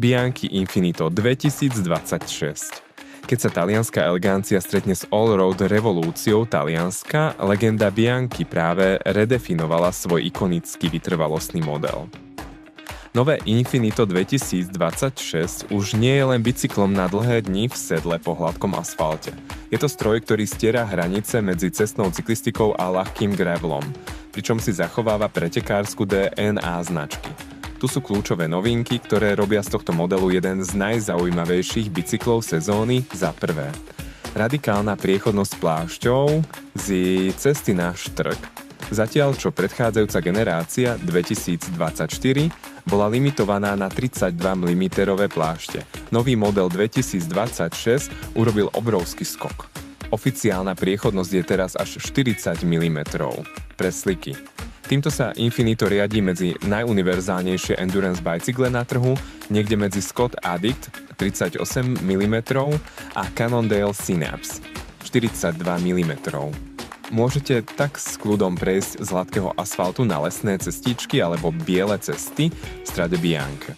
Bianchi Infinito 2026. Keď sa talianska elegancia stretne s all-road revolúciou Talianska, legenda Bianchi práve redefinovala svoj ikonický vytrvalostný model. Nové Infinito 2026 už nie je len bicyklom na dlhé dni v sedle po hladkom asfalte. Je to stroj, ktorý stiera hranice medzi cestnou cyklistikou a ľahkým gravelom, pričom si zachováva pretekársku DNA značky. Tu sú kľúčové novinky, ktoré robia z tohto modelu jeden z najzaujímavejších bicyklov sezóny za prvé. Radikálna priechodnosť plášťou z cesty na štrk. Zatiaľ, čo predchádzajúca generácia 2024 bola limitovaná na 32 mm plášte. Nový model 2026 urobil obrovský skok. Oficiálna priechodnosť je teraz až 40 mm pre sliky. Týmto sa Infinito riadi medzi najuniverzálnejšie endurance bicykle na trhu, niekde medzi Scott Addict 38 mm a Cannondale Synapse 42 mm. Môžete tak s kľudom prejsť z hladkého asfaltu na lesné cestičky alebo biele cesty v strade Bianche.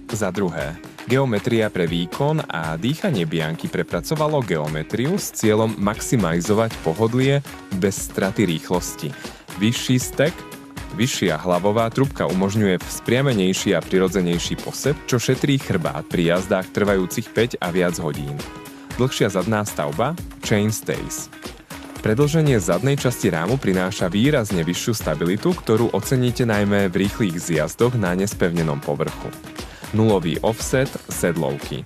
Za druhé, geometria pre výkon a dýchanie Bianchi prepracovalo geometriu s cieľom maximalizovať pohodlie bez straty rýchlosti. Vyšší stek, vyššia hlavová trubka umožňuje vzpriamenejší a prirodzenejší posed, čo šetrí chrbát pri jazdách trvajúcich 5 a viac hodín. Dlhšia zadná stavba, chain stays. Predĺženie zadnej časti rámu prináša výrazne vyššiu stabilitu, ktorú oceníte najmä v rýchlych zjazdoch na nespevnenom povrchu. Nulový offset sedlovky.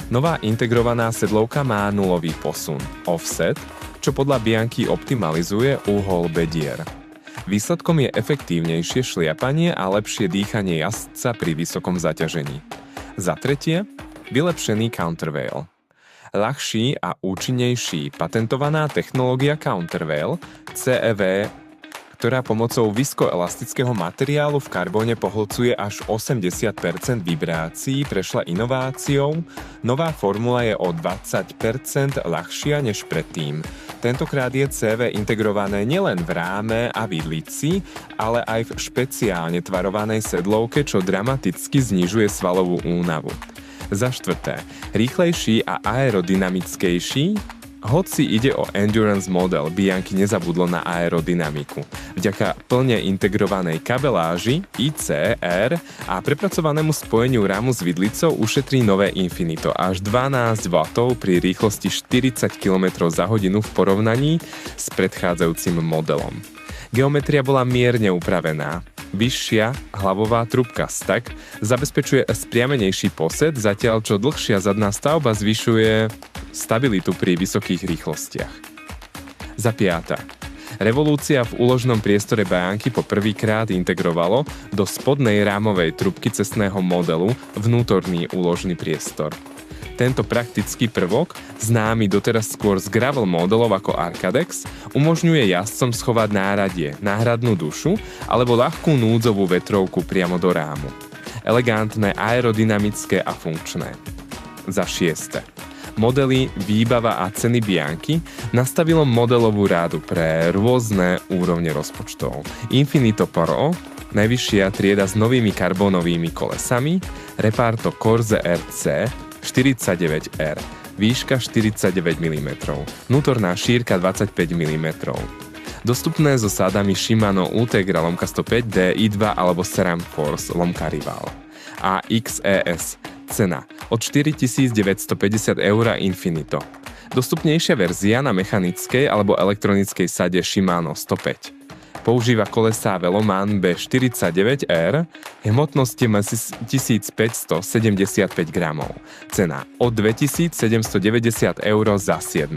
Nová integrovaná sedlovka má nulový posun, offset, čo podľa Bianchi optimalizuje úhol bedier. Výsledkom je efektívnejšie šliapanie a lepšie dýchanie jazdca pri vysokom zaťažení. Za tretie, vylepšený countervail. Ľahší a účinnejší patentovaná technológia countervail CEV, ktorá pomocou vyskoelastického materiálu v karbóne pohlcuje až 80% vibrácií, prešla inováciou. Nová formula je o 20% ľahšia než predtým. Tentokrát je CV integrované nielen v ráme a vidlici, ale aj v špeciálne tvarovanej sedlovke, čo dramaticky znižuje svalovú únavu. Za štvrté, rýchlejší a aerodynamickejší. Hoci ide o endurance model, Bianchi nezabudlo na aerodynamiku. Vďaka plne integrovanej kabeláži ICR a prepracovanému spojeniu ramu s vidlicou ušetrí nové Infinito až 12 W pri rýchlosti 40 km za hodinu v porovnaní s predchádzajúcim modelom. Geometria bola mierne upravená. Vyššia hlavová trubka stack zabezpečuje spriamenejší posed, zatiaľ čo dlhšia zadná stavba zvyšuje stabilitu pri vysokých rýchlostiach. Za piate. Revolúcia v úložnom priestore Bianchi po prvýkrát integrovalo do spodnej rámovej trubky cestného modelu vnútorný úložný priestor. Tento praktický prvok, známy doteraz skôr z gravel modelov ako Arcadex, umožňuje jazdcom schovať náradie, náhradnú dušu alebo ľahkú núdzovú vetrovku priamo do rámu. Elegantné, aerodynamické a funkčné. Za šieste. Modely, výbava a ceny Bianchi nastavilo modelovú rádu pre rôzne úrovne rozpočtov. Infinito Pro, najvyššia trieda s novými karbónovými kolesami, Reparto Corse RC 49R, výška 49 mm, vnútorná šírka 25 mm. Dostupné so sádami Shimano Ultegra lomka 105D, i2 alebo Ceram Force lomka Rival. A XES, cena od 4950 € Infinito. Dostupnejšia verzia na mechanickej alebo elektronickej sade Shimano 105. Používa kolesá Veloman B49R, hmotnosti má 1575 gramov. Cena od 2790 € za 7.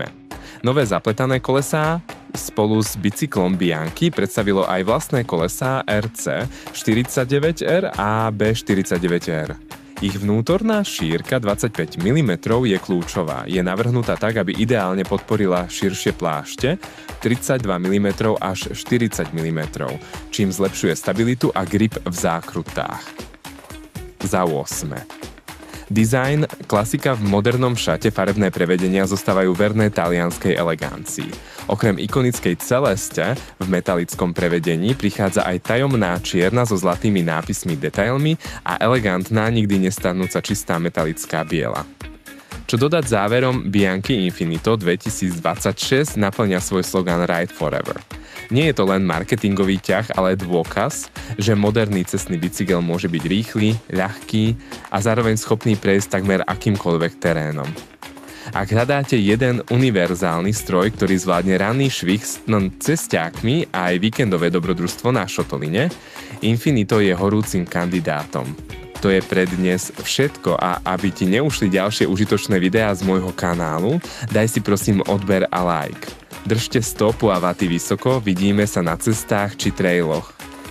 Nové zapletané kolesá spolu s bicyklom Bianchi predstavilo aj vlastné kolesá RC 49R a B49R. Ich vnútorná šírka 25 mm je kľúčová. Je navrhnutá tak, aby ideálne podporila širšie plášte 32 mm až 40 mm, čím zlepšuje stabilitu a grip v zákrutách. Za 8. Design, klasika v modernom šate, farebné prevedenia zostávajú verné talianskej elegancii. Okrem ikonickej Celeste v metalickom prevedení prichádza aj tajomná čierna so zlatými nápismi detailmi a elegantná, nikdy nestarnúca čistá metalická biela. Čo dodať záverom, Bianchi Infinito 2026 naplňa svoj slogan Ride Forever. Nie je to len marketingový ťah, ale dôkaz, že moderný cestný bicykel môže byť rýchly, ľahký a zároveň schopný prejsť takmer akýmkoľvek terénom. Ak hľadáte jeden univerzálny stroj, ktorý zvládne ranný švih s cesťákmi a aj víkendové dobrodružstvo na Šotoline, Infinito je horúcim kandidátom. To je pre dnes všetko a aby ti neušli ďalšie užitočné videá z môjho kanálu, daj si prosím odber a like. Držte stopu a vaty vysoko, vidíme sa na cestách či trailoch.